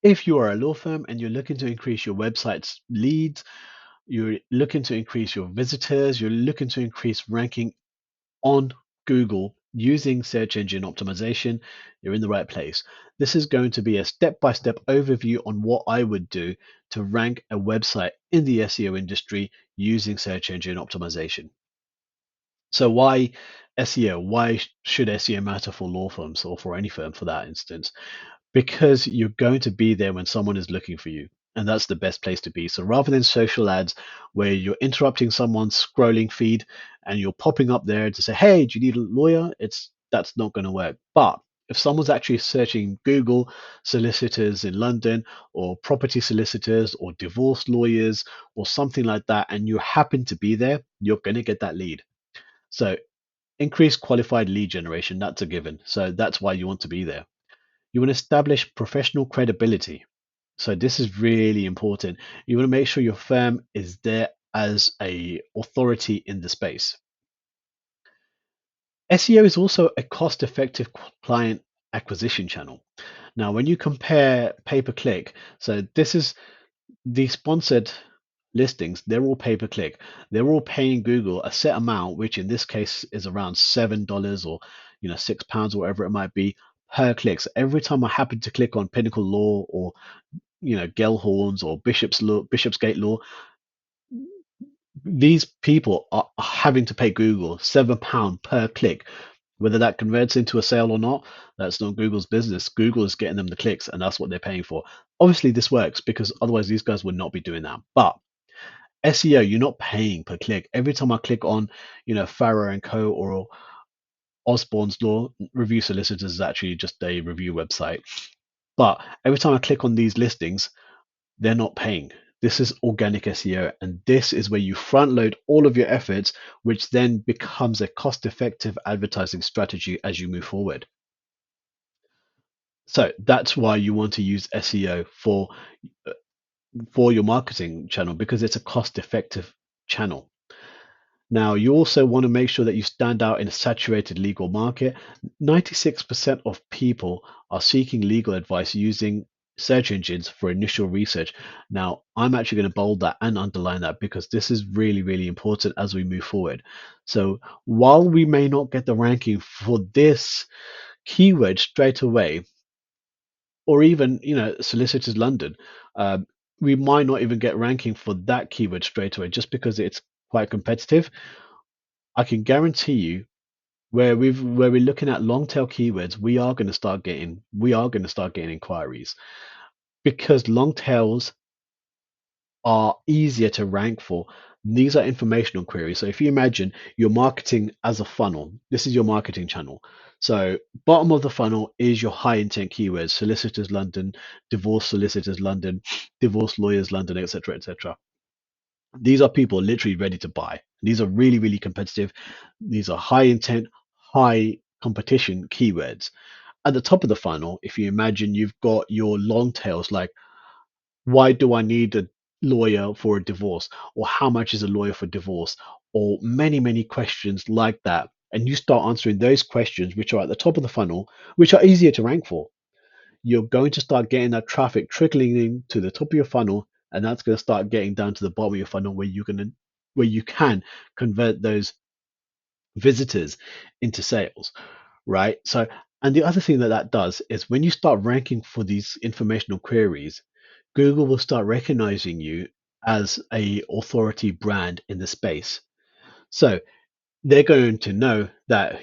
If you are a law firm and you're looking to increase your website's leads, you're looking to increase your visitors, you're looking to increase ranking on Google using search engine optimization, you're in the right place. This is going to be a step by step overview on what I would do to rank a website in the SEO industry using search engine optimization. So, why SEO? Why should SEO matter for law firms or for any firm for that instance? Because you're going to be there when someone is looking for you. And that's the best place to be. So rather than social ads where you're interrupting someone's scrolling feed and you're popping up there to say, hey, do you need a lawyer? That's not going to work. But if someone's actually searching Google solicitors in London or property solicitors or divorce lawyers or something like that, and you happen to be there, you're going to get that lead. So increased qualified lead generation, that's a given. So that's why you want to be there. You want to establish professional credibility. So this is really important. You want to make sure your firm is there as a authority in the space. SEO is also a cost-effective client acquisition channel. Now, when you compare pay-per-click, so this is the sponsored listings, they're all pay-per-click. They're all paying Google a set amount, which in this case is around $7 or £6 or whatever it might be per click. So every time I happen to click on Pinnacle Law or Gellhorns or Bishopsgate Law, these people are having to pay Google £7 per click. Whether that converts into a sale or not, that's not Google's business. Google is getting them the clicks, and that's what they're paying for. Obviously, this works because otherwise these guys would not be doing that. But SEO, you're not paying per click. Every time I click on, Farrow and Co. or Osborne's Law, Review Solicitors is actually just a review website. But every time I click on these listings, they're not paying. This is organic SEO, and this is where you front load all of your efforts, which then becomes a cost effective advertising strategy as you move forward. So that's why you want to use SEO for your marketing channel because it's a cost effective channel. Now, you also want to make sure that you stand out in a saturated legal market. 96% of people are seeking legal advice using search engines for initial research. Now, I'm actually going to bold that and underline that because this is really, really important as we move forward. So, while we may not get the ranking for this keyword straight away, or even, Solicitors London, uh, we might not even get ranking for that keyword straight away just because it's quite competitive. I can guarantee you where we're looking at long tail keywords, we are going to start getting inquiries because long tails are easier to rank for. These are informational queries. So if you imagine you're marketing as a funnel, this is your marketing channel. So bottom of the funnel is your high intent keywords: solicitors London, divorce solicitors London, divorce lawyers London, etc., etc. These are people literally ready to buy. These are really, really competitive. These are high intent, high competition keywords. At the top of the funnel, if you imagine you've got your long tails like, why do I need a lawyer for a divorce? Or how much is a lawyer for divorce? Or many, many questions like that. And you start answering those questions, which are at the top of the funnel, which are easier to rank for. You're going to start getting that traffic trickling in to the top of your funnel, and that's going to start getting down to the bottom of your funnel where you can convert those visitors into sales, right? So, and the other thing that that does is when you start ranking for these informational queries, Google will start recognizing you as a authority brand in the space. So they're going to know that,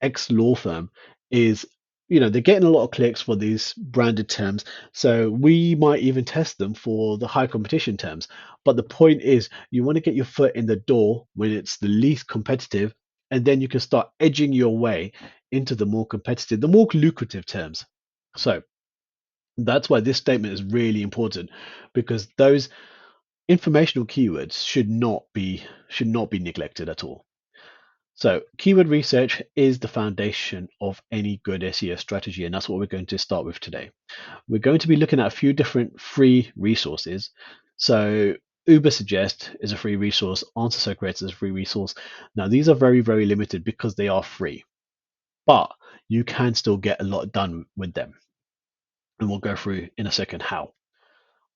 X law firm is, they're getting a lot of clicks for these branded terms. So we might even test them for the high competition terms. But the point is, you want to get your foot in the door when it's the least competitive, and then you can start edging your way into the more competitive, the more lucrative terms. So that's why this statement is really important because those informational keywords should not be neglected at all. So, keyword research is the foundation of any good SEO strategy, and that's what we're going to start with today. We're going to be looking at a few different free resources. So, Ubersuggest is a free resource, Answer Creator is a free resource. Now, these are very, very limited because they are free, but you can still get a lot done with them. and we'll go through in a second how.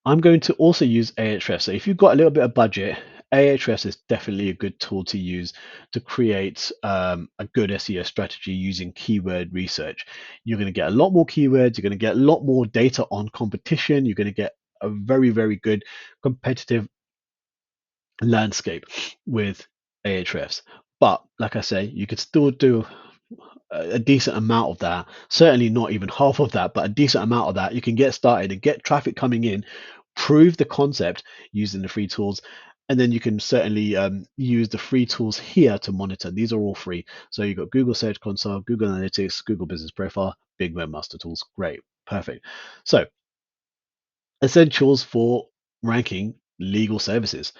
I'm going to also use Ahrefs. So if you've got a little bit of budget, Ahrefs is definitely a good tool to use to create a good SEO strategy using keyword research. You're going to get a lot more keywords. You're going to get a lot more data on competition. You're going to get a very, very good competitive landscape with Ahrefs. But like I say, you could still do a decent amount of that, certainly not even half of that, but a decent amount of that. You can get started and get traffic coming in, prove the concept using the free tools, and then you can certainly use the free tools here to monitor. These are all free. So you've got Google Search Console, Google Analytics, Google Business Profile, Big Webmaster Tools. Great, perfect. So essentials for ranking legal services.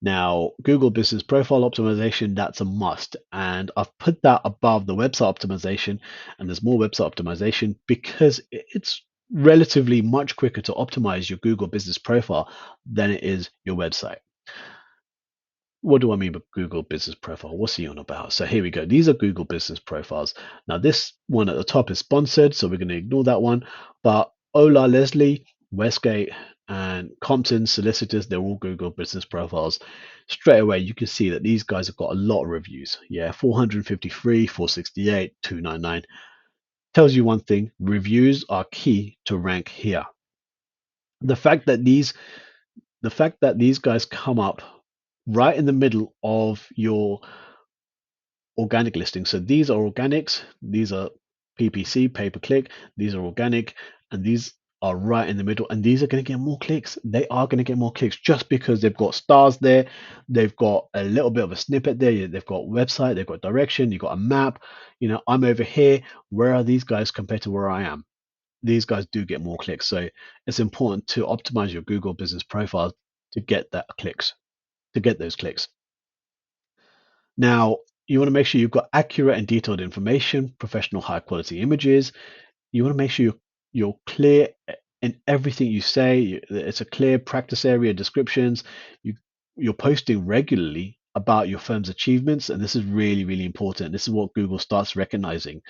Now, Google Business Profile Optimization, that's a must. And I've put that above the website optimization, and there's more website optimization because it's relatively much quicker to optimize your Google Business Profile than it is your website. What do I mean by Google Business Profile? What's he on about? So here we go. These are Google Business Profiles. Now, this one at the top is sponsored, so we're going to ignore that one. But Ola Leslie, Westgate, and Compton Solicitors, they're all Google Business Profiles. Straight away, you can see that these guys have got a lot of reviews. Yeah, 453, 468, 299. Tells you one thing, reviews are key to rank here. The fact that these guys come up right in the middle of your organic listings. So these are organics, these are PPC, pay per click, these are organic, and these are right in the middle. And these are going to get more clicks. They are going to get more clicks just because they've got stars there, they've got a little bit of a snippet there, they've got website, they've got direction, you've got a map. You know, I'm over here. Where are these guys compared to where I am? These guys do get more clicks. So it's important to optimize your Google business profile to get that clicks, to get those clicks. Now, you want to make sure you've got accurate and detailed information, professional, high quality images. You want to make sure you're clear in everything you say. It's a clear practice area, descriptions. You're posting regularly about your firm's achievements, and this is really, really important. This is what Google starts recognizing.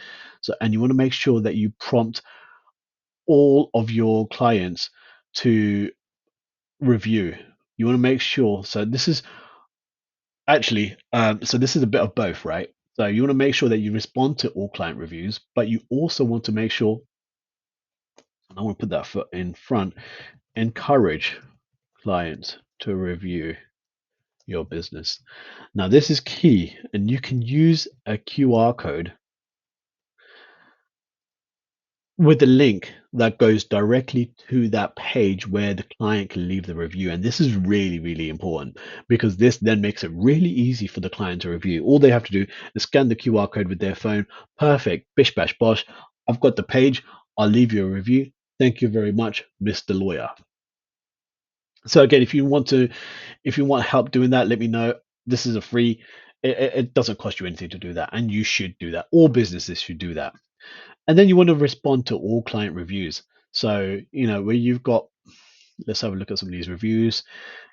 So, and you want to make sure that you prompt all of your clients to review. You want to make sure. So this is actually, so this is a bit of both, right? So you want to make sure that you respond to all client reviews, but you also want to make sure, and I want to put that foot in front, encourage clients to review your business. Now, this is key, and you can use a QR code with a link that goes directly to that page where the client can leave the review. And this is really, really important because this then makes it really easy for the client to review. All they have to do is scan the QR code with their phone. Perfect. Bish, bash, bosh. I've got the page. I'll leave you a review. Thank you very much, Mr. Lawyer. So again, if you want help doing that, let me know. This is a free, it doesn't cost you anything to do that. And you should do that. All businesses should do that. And then you want to respond to all client reviews. So, you know, where you've got, let's have a look at some of these reviews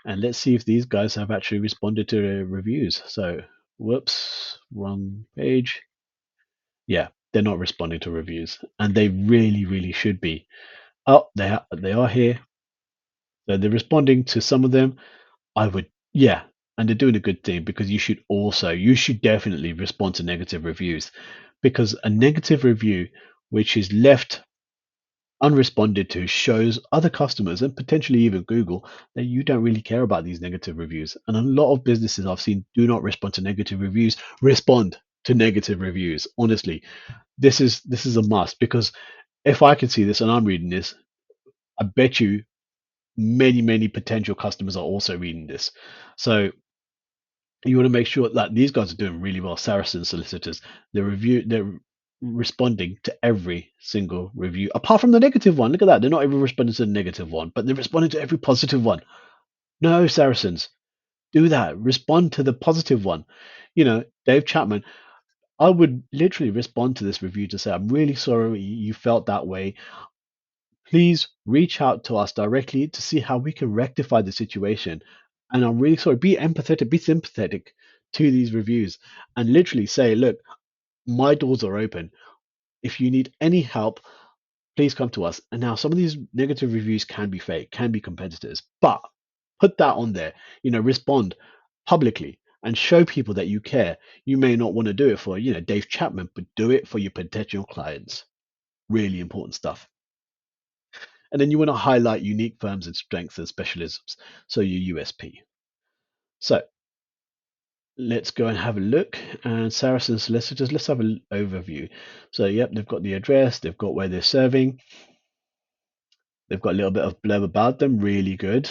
and let's see if these guys have actually responded to the reviews. So, whoops, wrong page. Yeah, they're not responding to reviews and they really, really should be. Oh, they are here. So they're responding to some of them. I would, yeah, and they're doing a good thing because you should definitely respond to negative reviews because a negative review which is left unresponded to shows other customers and potentially even Google that you don't really care about these negative reviews. And a lot of businesses I've seen do not respond to negative reviews. Respond to negative reviews. Honestly, this is a must because if I can see this and I'm reading this, I bet you many potential customers are also reading this. So you want to make sure that these guys are doing really well. Saracen solicitors, they're responding to every single review, apart from the negative one. Look at that. They're not even responding to the negative one, but they're responding to every positive one. No, Saracens, do that. Respond to the positive one. You know, Dave Chapman, I would literally respond to this review to say, I'm really sorry you felt that way. Please reach out to us directly to see how we can rectify the situation. And I'm really sorry. Be empathetic, be sympathetic to these reviews and literally say, look, my doors are open. If you need any help, please come to us. And now some of these negative reviews can be fake, can be competitors, but put that on there, respond publicly and show people that you care. You may not want to do it for, Dave Chapman, but do it for your potential clients. Really important stuff. And then you want to highlight unique firms and strengths and specialisms. So your USP. So let's go and have a look. And Saracen Solicitors, let's have an overview. So, yep, they've got the address, they've got where they're serving, they've got a little bit of blurb about them, really good.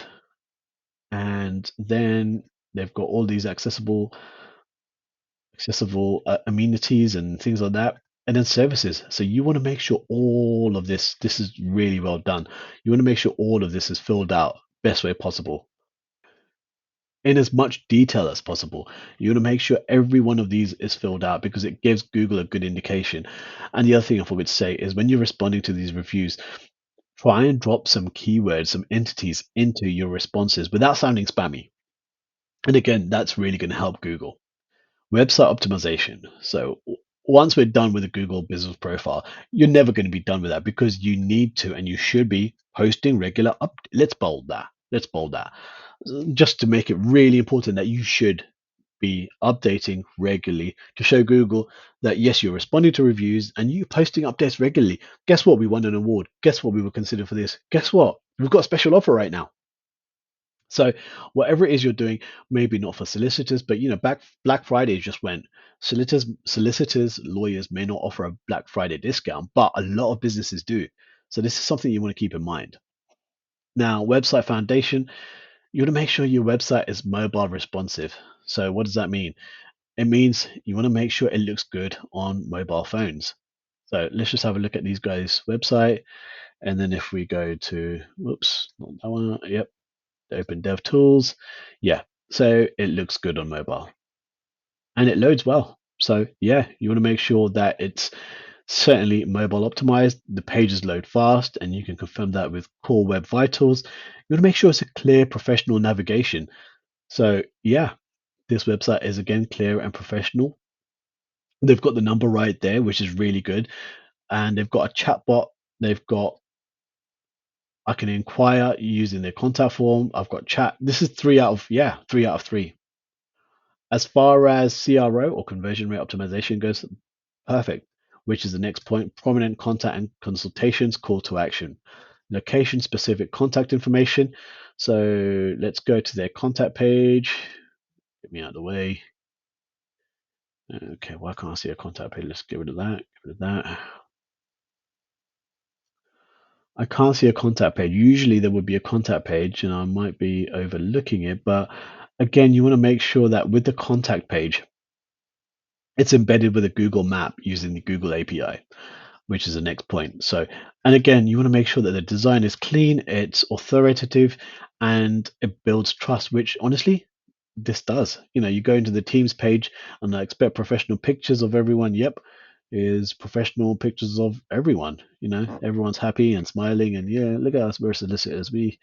And then they've got all these accessible amenities and things like that. And then services. So you want to make sure all of this is really well done. You want to make sure all of this is filled out best way possible in as much detail as possible. You want to make sure every one of these is filled out because it gives Google a good indication. And the other thing I forgot to say is when you're responding to these reviews, try and drop some keywords, some entities into your responses without sounding spammy. And again, that's really going to help Google. Website optimization. So once we're done with the Google business profile, you're never going to be done with that because you need to and you should be posting regular up. Let's bold that. Let's bold that. Just to make it really important that you should be updating regularly to show Google that yes, you're responding to reviews and you're posting updates regularly. Guess what? We won an award. Guess what? We were considered for this. Guess what? We've got a special offer right now. So whatever it is you're doing, maybe not for solicitors, but Black Friday just went. Solicitors, lawyers may not offer a Black Friday discount, but a lot of businesses do. So this is something you want to keep in mind. Now, website foundation, you want to make sure your website is mobile responsive. So what does that mean? It means you want to make sure it looks good on mobile phones. So let's just have a look at these guys' website. And then if we go to, whoops, not that one. Yep, open dev tools. Yeah, so it looks good on mobile and it loads well. So yeah, you want to make sure that it's certainly mobile optimized. The pages load fast and you can confirm that with core web vitals. You want to make sure it's a clear professional navigation. So yeah, this website is again clear and professional. They've got the number right there, which is really good. And they've got a chatbot. They've got I can inquire using their contact form. I've got chat. This is 3 out of 3. As far as CRO or conversion rate optimization goes, perfect. Which is the next point: prominent contact and consultations, call to action, location specific contact information. So let's go to their contact page. Get me out of the way. Okay, why can't I see a contact page? Let's get rid of that. Get rid of that. I can't see a contact page. Usually there would be a contact page, and I might be overlooking it. But again, you want to make sure that with the contact page, it's embedded with a Google map using the Google API, which is the next point. So, and again, you want to make sure that the design is clean, it's authoritative, and it builds trust, which honestly, this does. You go into the Teams page and I expect professional pictures of everyone. Yep, is professional pictures of everyone. Everyone's happy and smiling, and yeah, look at us, we're solicitors. We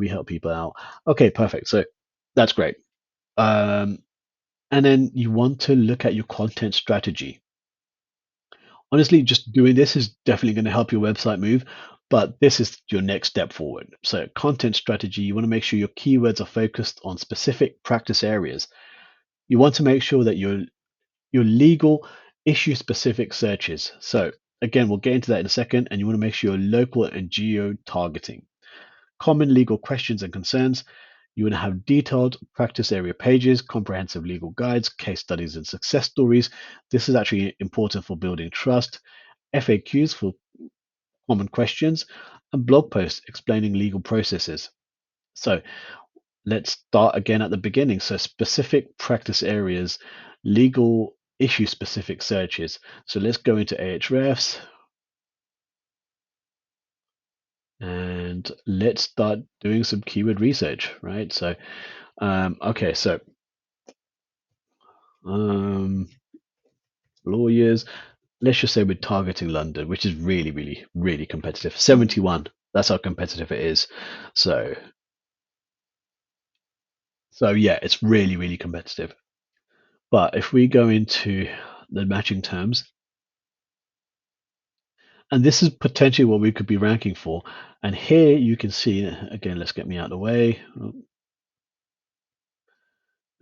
help people out. Okay, perfect. So that's great. Um, and then you want to look at your content strategy. Honestly, just doing this is definitely going to help your website move, but this is your next step forward. So, content strategy, you want to make sure your keywords are focused on specific practice areas. You want to make sure that your legal issue specific searches. So, again, we'll get into that in a second, and you want to make sure you're local and geo targeting. Common legal questions and concerns. You want to have detailed practice area pages, comprehensive legal guides, case studies, and success stories. This is actually important for building trust. FAQs for common questions, and blog posts explaining legal processes. So let's start again at the beginning. So, specific practice areas, legal issue specific searches. So, let's go into Ahrefs and let's start doing some keyword research, right? So, okay, so um, lawyers, let's just say we're targeting London, which is really, really, really competitive. 71, that's how competitive it is. So yeah, it's really, really competitive. But if we go into the matching terms, And this is potentially what we could be ranking for. And here you can see, again, let's get me out of the way.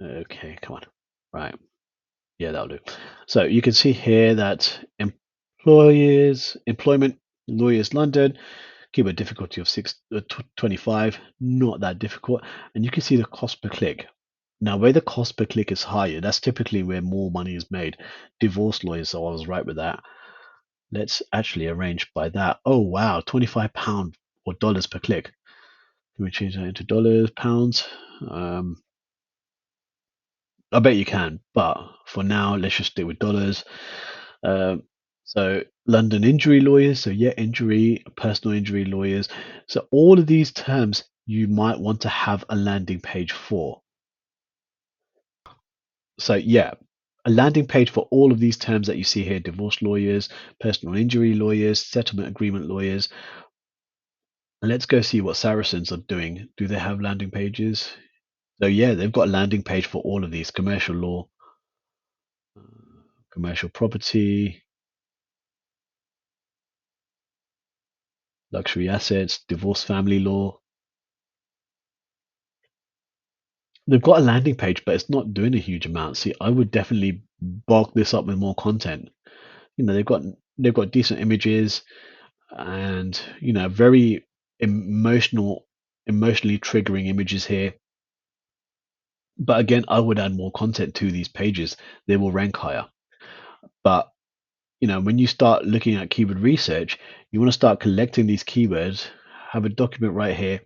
Okay, come on. Right. Yeah, that'll do. So you can see here that employment, lawyers, London, keyword difficulty of 25, not that difficult. And you can see the cost per click. Now, where the cost per click is higher, that's typically where more money is made. Divorce lawyers, so I was right with that. Let's actually arrange by that. Oh, wow, £25 or dollars per click. Can we change that into dollars, pounds? I bet you can, but for now, let's just stick with dollars. Um, so London injury lawyers, so yeah, injury, personal injury lawyers. So all of these terms you might want to have a landing page for. So yeah, a landing page for all of these terms that you see here: divorce lawyers, personal injury lawyers, settlement agreement lawyers. Let's go see what Saracens are doing. Do they have landing pages? So yeah, they've got a landing page for all of these: commercial law, commercial property, luxury assets, divorce family law. They've got a landing page, but it's not doing a huge amount. See, I would definitely bulk this up with more content. You know, they've got decent images and very emotionally triggering images here. But again, I would add more content to these pages. They will rank higher. But when you start looking at keyword research, you want to start collecting these keywords. Have a document right here.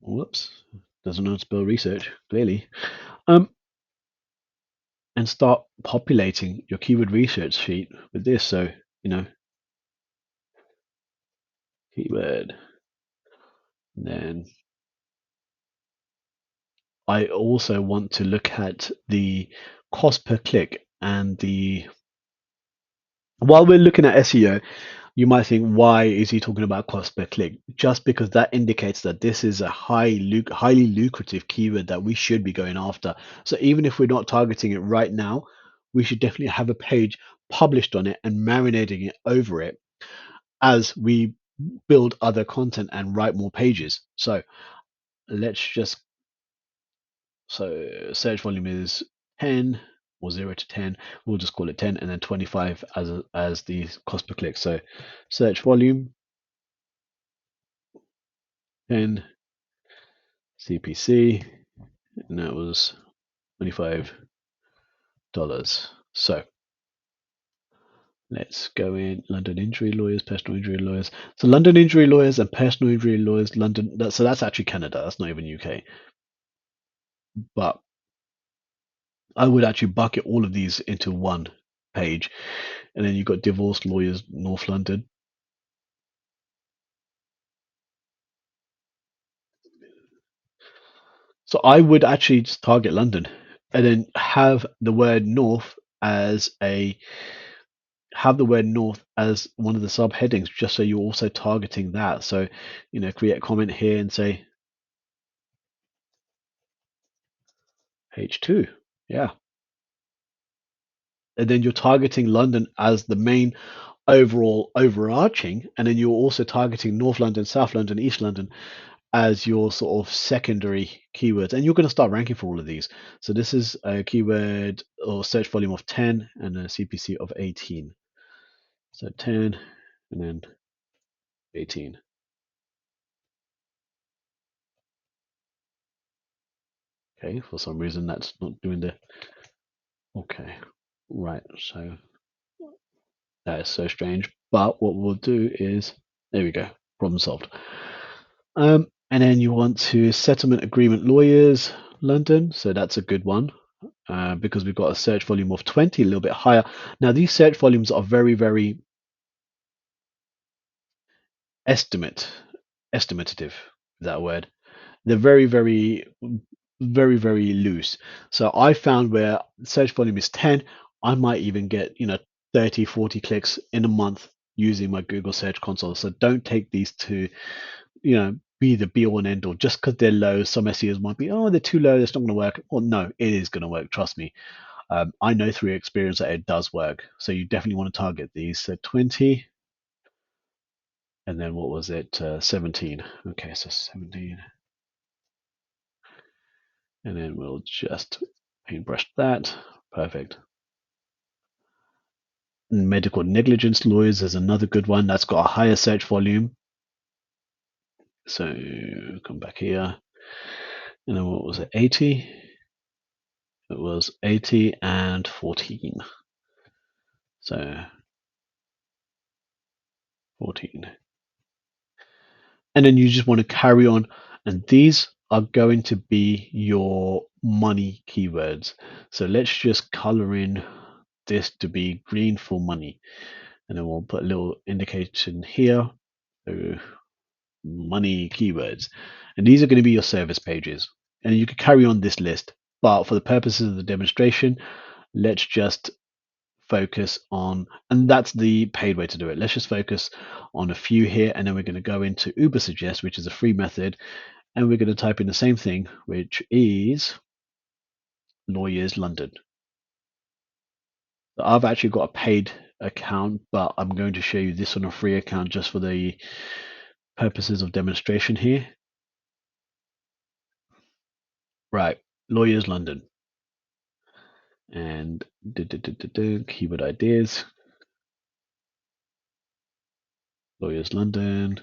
Whoops, doesn't know how to spell research, clearly. Um, and start populating your keyword research sheet with this. So, keyword. Then I also want to look at the cost per click and while we're looking at SEO, you might think, why is he talking about cost per click? Just because that indicates that this is a highly lucrative keyword that we should be going after. So even if we're not targeting it right now, we should definitely have a page published on it and marinating it over it as we build other content and write more pages. So let's just search volume is 10 or 0 to 10. We'll just call it 10, and then 25 as the cost per click. So search volume 10 CPC, and that was $25. So let's go in London injury lawyers, personal injury lawyers. So London injury lawyers and personal injury lawyers, London. So that's actually Canada. That's not even UK. But I would actually bucket all of these into one page, and then you've got divorce lawyers, North London. So I would actually just target London, and then have the word north as one of the subheadings, just so you're also targeting that. So, create a comment here and say H2. Yeah. And then you're targeting London as the main overall overarching, and then you're also targeting North London, South London, East London as your sort of secondary keywords, and you're going to start ranking for all of these. So this is a keyword or search volume of 10 and a CPC of 18. So 10 and then 18. Okay, for some reason that's not doing the. Okay, right. So that is so strange. But what we'll do is, there we go, problem solved. And then you want to settlement agreement lawyers, London. So that's a good one. Because we've got a search volume of 20, a little bit higher. Now, these search volumes are very, very estimative, is that a word? They're very, very, very, very loose. So I found where search volume is 10, I might even get, 30, 40 clicks in a month using my Google Search Console. So don't take these to, be the be all and end all. Just because they're low, some SEOs might be, oh, they're too low, it's not going to work. Well, no, it is going to work. Trust me. I know through experience that it does work. So you definitely want to target these. So 20, and then what was it? 17. Okay, so 17, and then we'll just paintbrush that. Perfect. Medical negligence lawyers is another good one that's got a higher search volume. So come back here, and then what was it? 80. It was 80 and 14. So 14. And then you just want to carry on. And these are going to be your money keywords. So let's just color in this to be green for money. And then we'll put a little indication here. So money keywords. And these are going to be your service pages. And you could carry on this list. But for the purposes of the demonstration, let's just focus on, and that's the paid way to do it. Let's just focus on a few here, and then we're going to go into Uber Suggest, which is a free method, and we're going to type in the same thing, which is Lawyers London. So I've actually got a paid account, but I'm going to show you this on a free account just for the purposes of demonstration here. Right, Lawyers London, and keyword ideas, Lawyers London.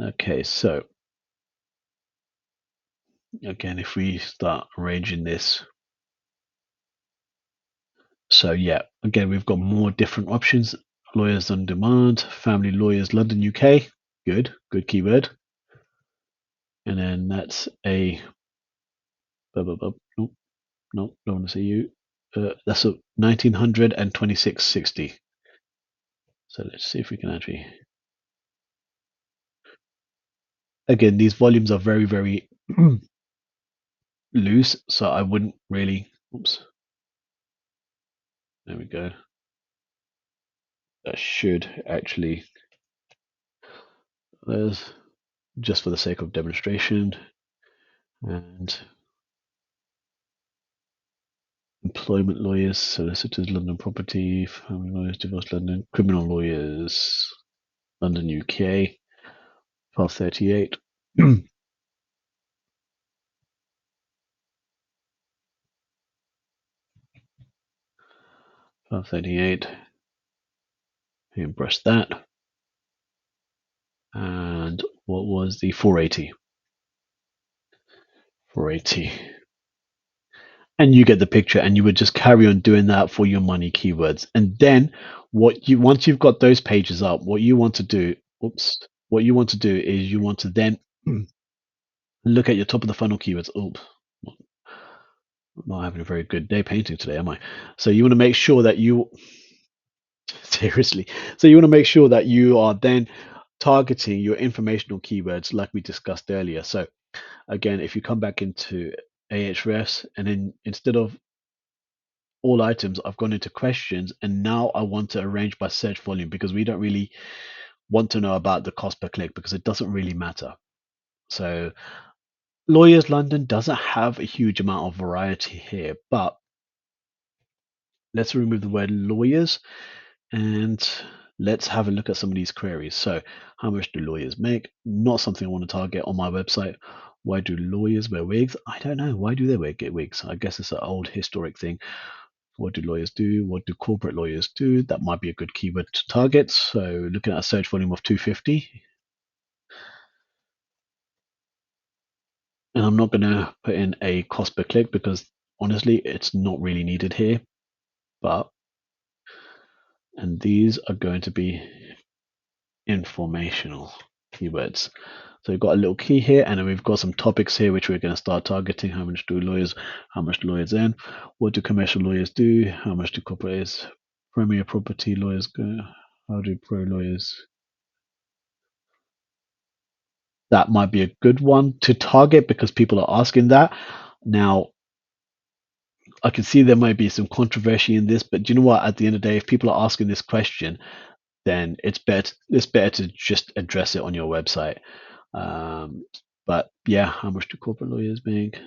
Okay, so again, if we start arranging this, so yeah, again, we've got more different options. Lawyers on demand, family lawyers, London, UK. Good keyword. And then that's a, nope, nope, don't want to see you. That's a 1900 and 2660. So let's see if we can actually. Again, these volumes are very, very loose, so I wouldn't really. Oops. There we go. That should actually. There's just for the sake of demonstration, and employment lawyers, solicitors, London property, family lawyers, divorce London, criminal lawyers, London, UK, 1238. 1238. And brush that. And what was the 480? 480. And you get the picture, and you would just carry on doing that for your money keywords. And then once you've got those pages up, what you want to do, what you want to do is you want to then look at your top of the funnel keywords. Oops. I'm not having a very good day painting today, am I? So you want to make sure that you seriously. So you want to make sure that you are then targeting your informational keywords like we discussed earlier. So again, if you come back into Ahrefs, and then instead of all items, I've gone into questions, and now I want to arrange by search volume, because we don't really want to know about the cost per click because it doesn't really matter. So Lawyers London doesn't have a huge amount of variety here, but let's remove the word lawyers and let's have a look at some of these queries. So how much do lawyers make? Not something I want to target on my website. Why do lawyers wear wigs? I don't know. Why do they get wigs? I guess it's an old historic thing. What do lawyers do? What do corporate lawyers do? That might be a good keyword to target. So looking at a search volume of 250. And I'm not going to put in a cost per click because honestly, it's not really needed here. And these are going to be informational keywords. So we've got a little key here, and then we've got some topics here which we're going to start targeting. How much do lawyers earn? What do commercial lawyers do? How much do corporate premier property lawyers go? How do pro lawyers? That might be a good one to target because people are asking that. Now, I can see there might be some controversy in this, but do you know what? At the end of the day, if people are asking this question, then it's better to just address it on your website. Um, but yeah, how much do corporate lawyers make?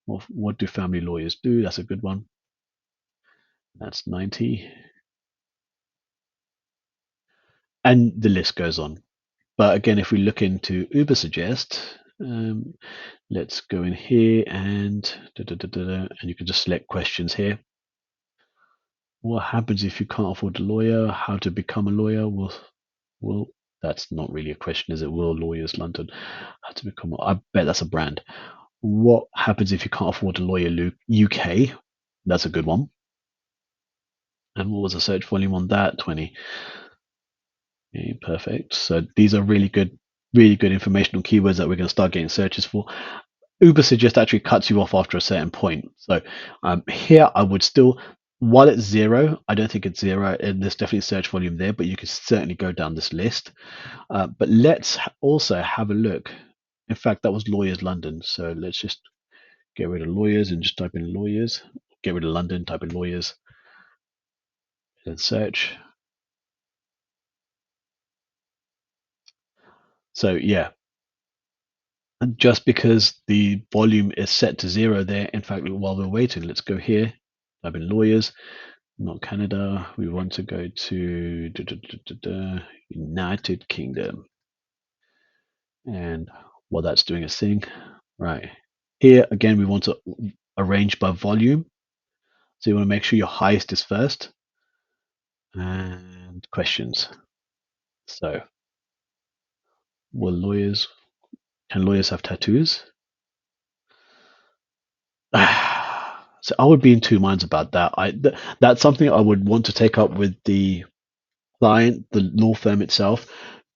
What do family lawyers do? That's a good one. That's 90. And the list goes on. But again, if we look into Uber Suggest, let's go in here and and you can just select questions here. What happens if you can't afford a lawyer? How to become a lawyer? Will that's not really a question, is it? Will Lawyers London how to become? I bet that's a brand. What happens if you can't afford a lawyer? UK. That's a good one. And what was the search volume on that? 20. Okay, perfect. So these are really good informational keywords that we're going to start getting searches for. Uber Suggest actually cuts you off after a certain point. So here I would still, while it's zero, I don't think it's zero, and there's definitely search volume there, but you can certainly go down this list. But let's also have a look. In fact, that was Lawyers London. So let's just get rid of lawyers and just type in lawyers. Get rid of London, type in lawyers, and search. So yeah, and just because the volume is set to zero there, in fact, while we're waiting, let's go here, type in lawyers, not Canada. We want to go to United Kingdom. And while that's doing its thing, right here again, we want to arrange by volume. So you want to make sure your highest is first. And questions. So, can lawyers have tattoos? So I would be in two minds about that. That's something I would want to take up with the client, the law firm itself,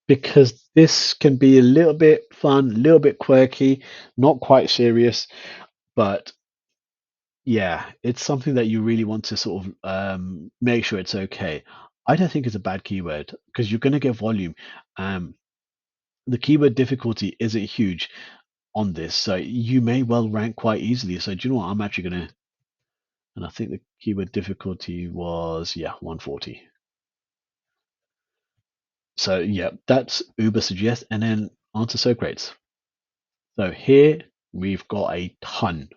because this can be a little bit fun, a little bit quirky, not quite serious, but yeah, it's something that you really want to sort of make sure it's okay. I don't think it's a bad keyword because you're going to get volume. Um, the keyword difficulty isn't huge on this, so you may well rank quite easily. So do you know what? I'm actually going to, and I think the keyword difficulty was, yeah, 140. So yeah, that's Uber Suggest, and then onto Socrates. So here we've got a ton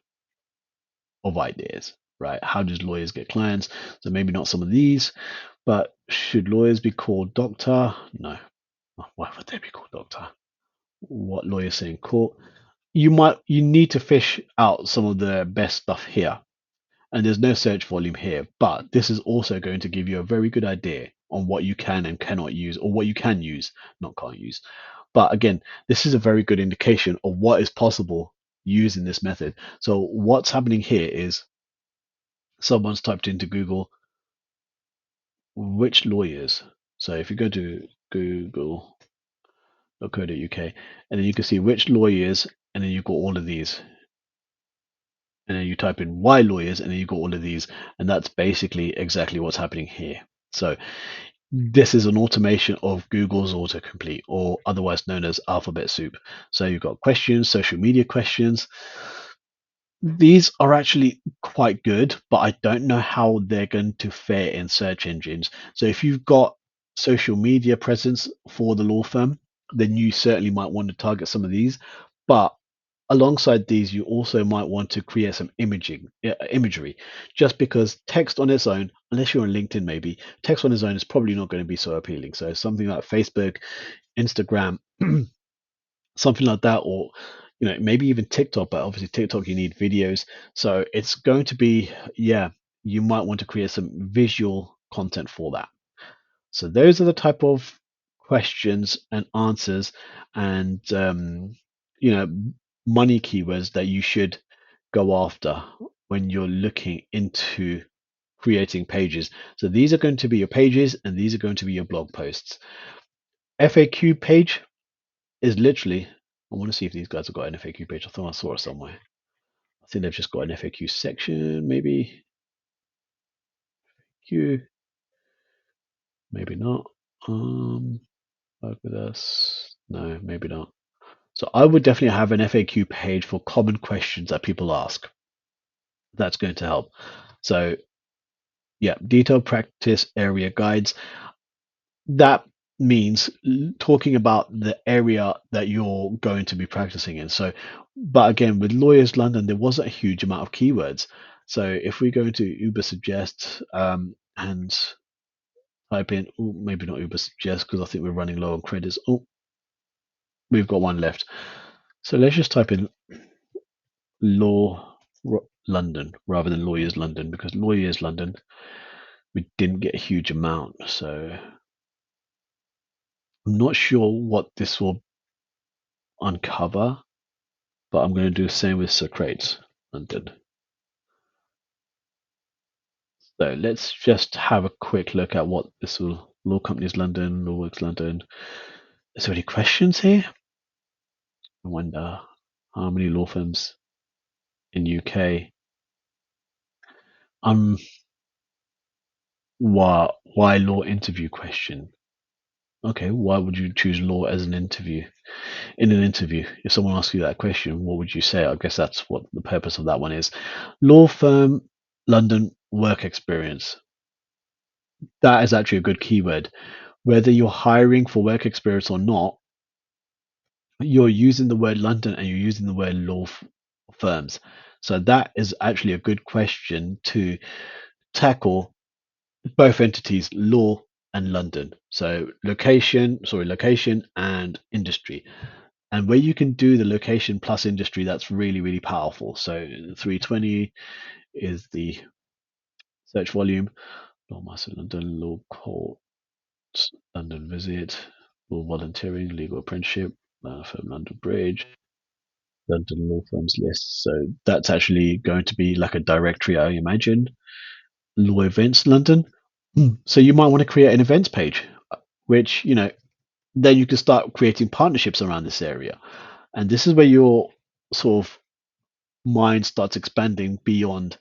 of ideas, right? How does lawyers get clients? So maybe not some of these, but should lawyers be called doctor? No. Why would they be called doctor? What lawyers say in court? You need to fish out some of the best stuff here. And there's no search volume here, but this is also going to give you a very good idea on what you can and cannot use, or what you can use, not can't use. But again, this is a very good indication of what is possible using this method. So what's happening here is someone's typed into Google which lawyers. So if you go to google.co.uk, and then you can see which lawyers, and then you've got all of these. And then you type in why lawyers, and then you got all of these. And that's basically exactly what's happening here. So this is an automation of Google's autocomplete, or otherwise known as alphabet soup. So you've got questions, social media questions. These are actually quite good, but I don't know how they're going to fare in search engines. So if you've got social media presence for the law firm, then you certainly might want to target some of these. But alongside these, you also might want to create some imagery, just because text on its own, unless you're on LinkedIn, maybe text on its own is probably not going to be so appealing. So something like Facebook, Instagram, something like that, or maybe even TikTok. But obviously TikTok, you need videos, so it's going to be, yeah, you might want to create some visual content for that. So those are the type of questions and answers, and you know money keywords that you should go after when you're looking into creating pages. So these are going to be your pages, and these are going to be your blog posts. FAQ page is literally, I want to see if these guys have got an FAQ page. I thought I saw it somewhere. I think they've just got an FAQ section, maybe. Q, maybe not. Work with us. No, maybe not. So I would definitely have an FAQ page for common questions that people ask. That's going to help. So yeah, detailed practice area guides. That means talking about the area that you're going to be practicing in. So, but again, with Lawyers London, there wasn't a huge amount of keywords. So if we go into Uber Suggest and type in, oh, maybe not Uber Suggest because I think we're running low on credits. Oh, we've got one left. So let's just type in London rather than Lawyers London because Lawyers London, we didn't get a huge amount. So I'm not sure what this will uncover, but I'm going to do the same with Socrates London. So let's just have a quick look at what this will Law Companies London, Law Works London. Is there any questions here? I wonder how many law firms in UK. Um, why law interview question? Okay, why would you choose law as an interview? In an interview, if someone asks you that question, what would you say? I guess that's what the purpose of that one is. Law firm, London, work experience. That is actually a good keyword. Whether you're hiring for work experience or not, you're using the word London and you're using the word law firms. So that is actually a good question to tackle both entities, law and London. So location and industry. And where you can do the location plus industry, that's really, really powerful. So 320 is the search volume. Law Master London, Law Court, London Visit, Law Volunteering, Legal Apprenticeship, from London Bridge, London Law Firms list. So that's actually going to be like a directory, I imagine. Law Events London. So you might want to create an events page, which, then you can start creating partnerships around this area. And this is where your sort of mind starts expanding beyond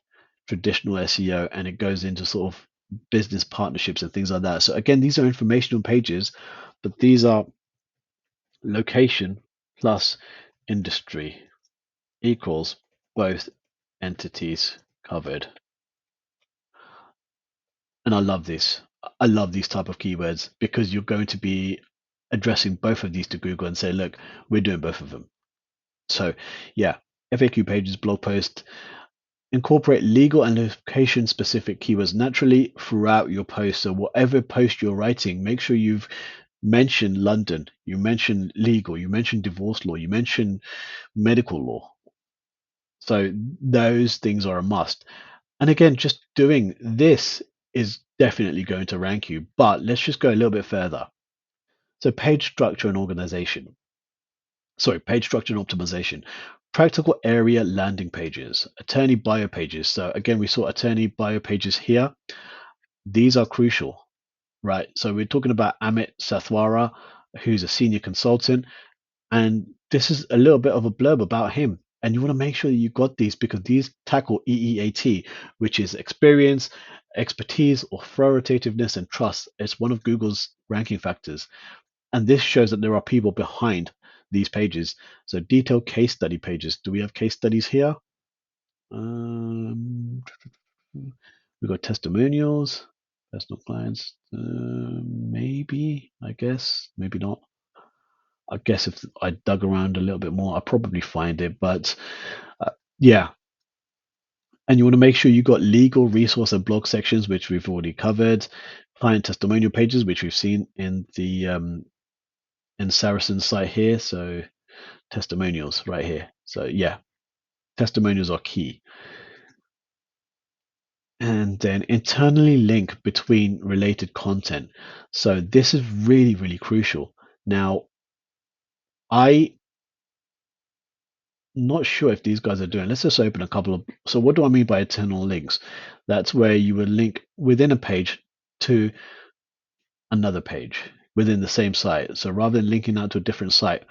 traditional SEO and it goes into sort of business partnerships and things like that. So again, these are informational pages, but these are location plus industry equals both entities covered. And I love this. I love these type of keywords because you're going to be addressing both of these to Google and say, look, we're doing both of them. So yeah, FAQ pages, blog post, incorporate legal and location specific keywords naturally throughout your post. So whatever post you're writing, make sure you've mentioned London, you mention legal, you mention divorce law, you mention medical law. So those things are a must. And again, just doing this is definitely going to rank you. But let's just go a little bit further. So page structure and organization. Sorry, page structure and optimization. Practical area landing pages, attorney bio pages. So again, we saw attorney bio pages here. These are crucial, right? So we're talking about Amit Sathwara, who's a senior consultant. And this is a little bit of a blurb about him. And you want to make sure that you got these because these tackle EEAT, which is experience, expertise, authoritativeness, and trust. It's one of Google's ranking factors. And this shows that there are people behind these pages. So detailed case study pages. Do we have case studies here? We've got testimonials, personal clients. Maybe, I guess, maybe not. I guess if I dug around a little bit more, I'd probably find it. But yeah, and you want to make sure you got legal resource and blog sections, which we've already covered. Client testimonial pages, which we've seen in the in Saracen's site here. So testimonials right here. So yeah, testimonials are key. And then internally link between related content. So this is really, really crucial. Now, I not sure if these guys are doing. Let's just open a couple of. So what do I mean by internal links? That's where you would link within a page to another page within the same site. So rather than linking out to a different site,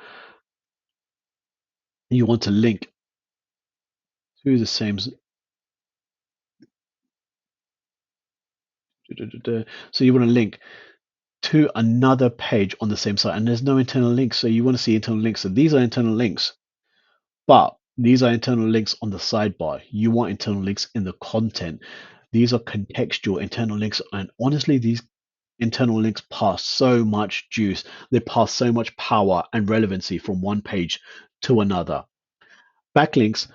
you want to link to the same. So you want to link to another page on the same site, and there's no internal links. So you want to see internal links. So these are internal links, but these are internal links on the sidebar. You want internal links in the content. These are contextual internal links, and honestly, these internal links pass so much juice, they pass so much power and relevancy from one page to another. Backlinks,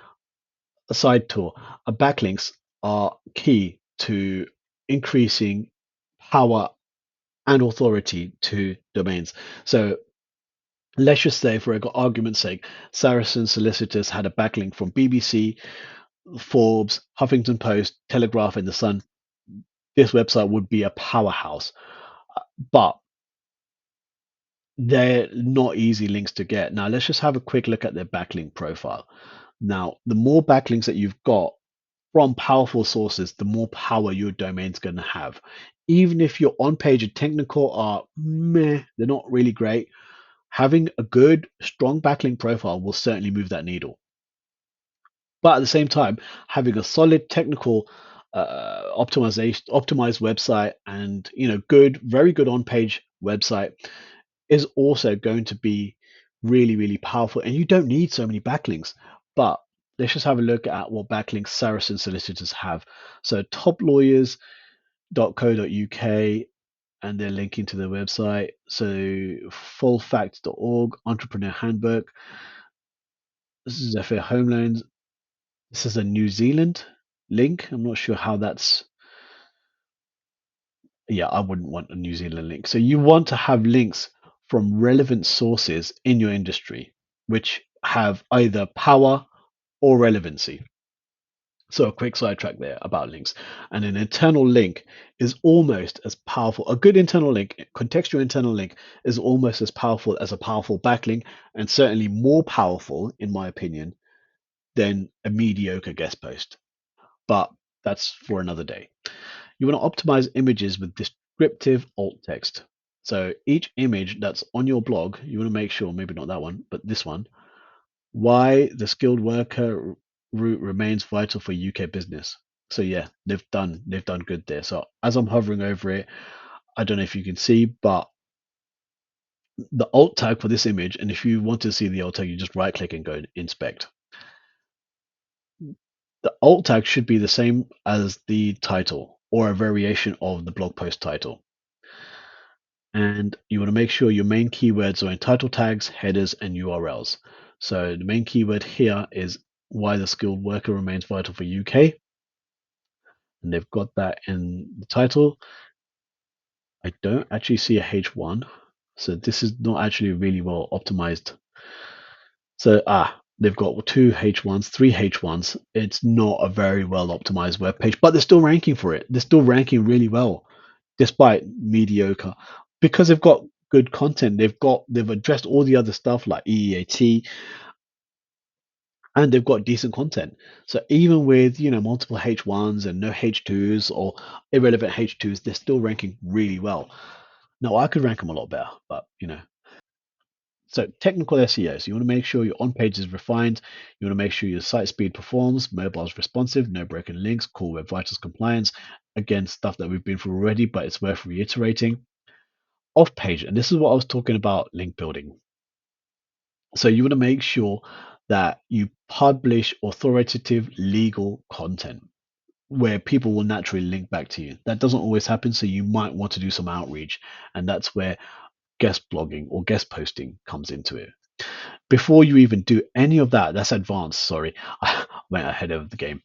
a side tour, backlinks are key to increasing power and authority to domains. So let's just say, for argument's sake, Saracen Solicitors had a backlink from BBC, Forbes, Huffington Post, Telegraph, and The Sun. This website would be a powerhouse. But they're not easy links to get. Now, let's just have a quick look at their backlink profile. Now, the more backlinks that you've got from powerful sources, the more power your domain's going to have. Even if your on page and technical are meh, they're not really great, having a good, strong backlink profile will certainly move that needle. But at the same time, having a solid technical optimized website, and good, very good on page website is also going to be really, really powerful. And you don't need so many backlinks. But let's just have a look at what backlinks Saracen Solicitors have. So toplawyers.co.uk, and they're linking to their website. So fullfact.org, Entrepreneur Handbook. This is FA Home Loans. This is a New Zealand link. I'm not sure how that's. Yeah, I wouldn't want a New Zealand link. So you want to have links from relevant sources in your industry, which have either power or relevancy. So a quick sidetrack there about links. And an internal link is almost as powerful. A good internal link, contextual internal link, is almost as powerful as a powerful backlink, and certainly more powerful, in my opinion, than a mediocre guest post. But that's for another day. You want to optimize images with descriptive alt text. So each image that's on your blog, you want to make sure, maybe not that one, but this one, why the skilled worker route remains vital for UK business. So yeah, they've done good there. So as I'm hovering over it, I don't know if you can see, but the alt tag for this image, and if you want to see the alt tag, you just right click and go and inspect. The alt tag should be the same as the title or a variation of the blog post title. And you want to make sure your main keywords are in title tags, headers, and URLs. So the main keyword here is why the skilled worker remains vital for UK, and they've got that in the title. I don't actually see a H1, so this is not actually really well optimized. So they've got two H1s, three H1s. It's not a very well optimized web page, but they're still ranking for it. They're still ranking really well, despite mediocre, because they've got good content. They've addressed all the other stuff like EEAT, and they've got decent content. So even with multiple H1s and no H2s or irrelevant H2s, they're still ranking really well. Now I could rank them a lot better, but So technical SEO. So you want to make sure your on page is refined. You want to make sure your site speed performs, mobile is responsive, no broken links, core web vitals compliance. Again, stuff that we've been through already, but it's worth reiterating. Off page, and this is what I was talking about, link building. So you want to make sure that you publish authoritative legal content where people will naturally link back to you. That doesn't always happen, so you might want to do some outreach, and that's where guest blogging or guest posting comes into it. Before you even do any of that, that's advanced, sorry, I went ahead of the game.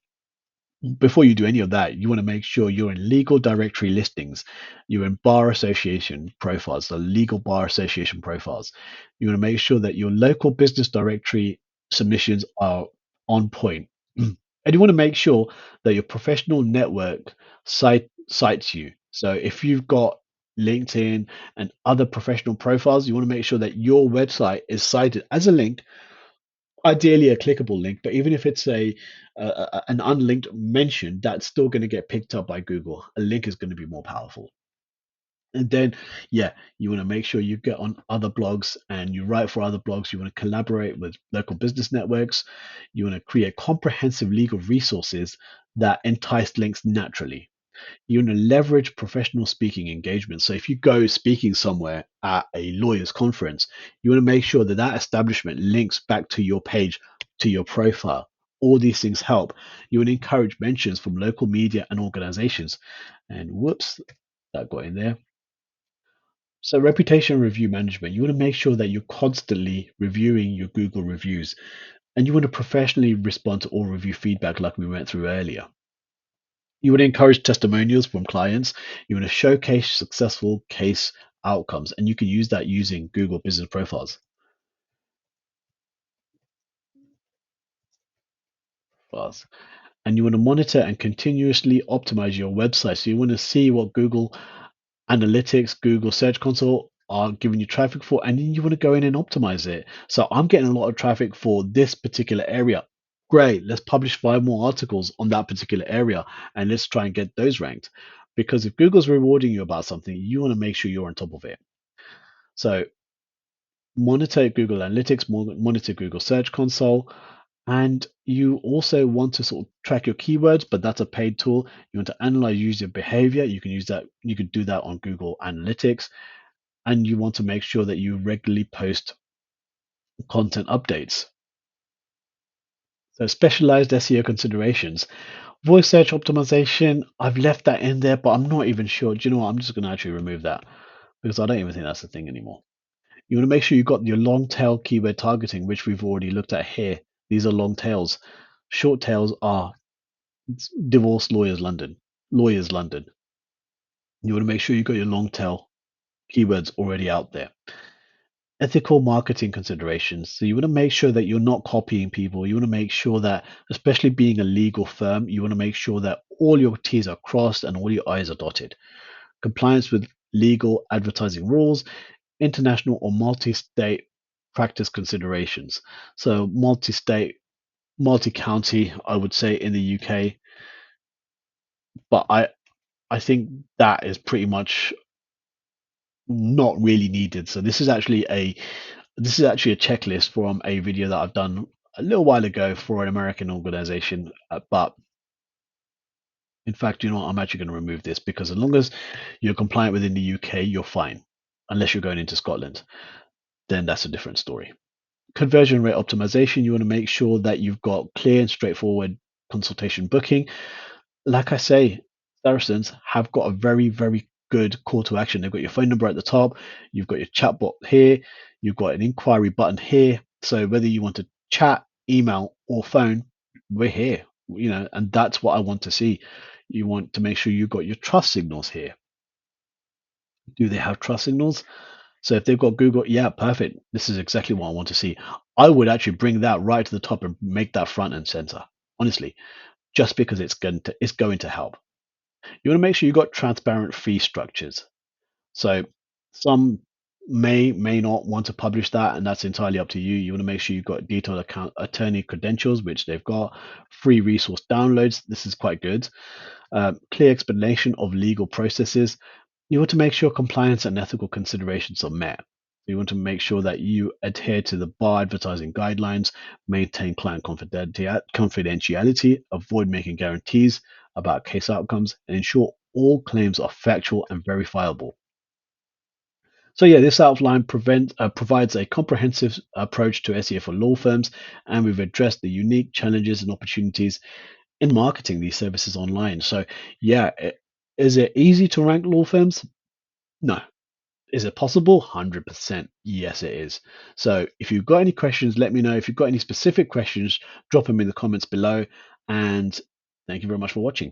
Before you do any of that, you want to make sure you're in legal directory listings, you're in bar association profiles, the legal bar association profiles. You want to make sure that your local business directory submissions are on point. And you want to make sure that your professional network cites you. So if you've got LinkedIn and other professional profiles, you want to make sure that your website is cited as a link, ideally a clickable link, but even if it's an unlinked mention, that's still going to get picked up by Google. A link is going to be more powerful. And then, yeah, you want to make sure you get on other blogs and you write for other blogs. You want to collaborate with local business networks. You want to create comprehensive legal resources that entice links naturally. You want to leverage professional speaking engagement. So if you go speaking somewhere at a lawyer's conference, you want to make sure that that establishment links back to your page, to your profile. All these things help. You want to encourage mentions from local media and organizations. And whoops, that got in there. So, reputation review management, you want to make sure that you're constantly reviewing your Google reviews and you want to professionally respond to all review feedback like we went through earlier. You want to encourage testimonials from clients. You want to showcase successful case outcomes, and you can use that using Google Business Profiles. Files. And you want to monitor and continuously optimize your website. So you want to see what Google Analytics, Google Search Console are giving you traffic for, and then you want to go in and optimize it. So I'm getting a lot of traffic for this particular area. Great, let's publish 5 more articles on that particular area and let's try and get those ranked. Because if Google's rewarding you about something, you want to make sure you're on top of it. So monitor Google Analytics, monitor Google Search Console, and you also want to sort of track your keywords, but that's a paid tool. You want to analyze user behavior. You can use that. You could do that on Google Analytics, and you want to make sure that you regularly post content updates. So specialized SEO considerations. Voice search optimization, I've left that in there, but I'm not even sure. Do you know what? I'm just going to actually remove that because I don't even think that's the thing anymore. You want to make sure you've got your long tail keyword targeting, which we've already looked at here. These are long tails. Short tails are divorce lawyers London. Lawyers London. You want to make sure you've got your long tail keywords already out there. Ethical marketing considerations. So you want to make sure that you're not copying people. You want to make sure that, especially being a legal firm, you want to make sure that all your T's are crossed and all your I's are dotted. Compliance with legal advertising rules, international or multi-state practice considerations. So multi-state, multi-county, I would say in the UK, but I think that is pretty much not really needed. So this is actually a checklist from a video that I've done a little while ago for an American organization. But in fact, you know what? I'm actually going to remove this because as long as you're compliant within the UK, you're fine. Unless you're going into Scotland, then that's a different story. Conversion rate optimization, you want to make sure that you've got clear and straightforward consultation booking. Like I say, Saracens have got a very, very good call to action. They've got your phone number at the top, you've got your chat bot here, you've got an inquiry button here. So whether you want to chat, email, or phone, we're here. And that's what I want to see. You want to make sure you've got your trust signals here. Do they have trust signals? So if they've got Google, yeah, perfect. This is exactly what I want to see. I would actually bring that right to the top and make that front and center. Honestly, just because it's going to help. You want to make sure you've got transparent fee structures. So some may not want to publish that, and that's entirely up to you. You want to make sure you've got detailed account attorney credentials, which they've got, free resource downloads. This is quite good. Clear explanation of legal processes. You want to make sure compliance and ethical considerations are met. You want to make sure that you adhere to the bar advertising guidelines, maintain client confidentiality, avoid making guarantees about case outcomes, and ensure all claims are factual and verifiable. So yeah, this outline provides a comprehensive approach to SEO for law firms, and we've addressed the unique challenges and opportunities in marketing these services online. So yeah, is it easy to rank law firms? No. Is it possible? 100%. Yes, it is. So if you've got any questions, let me know. If you've got any specific questions, drop them in the comments below. And thank you very much for watching.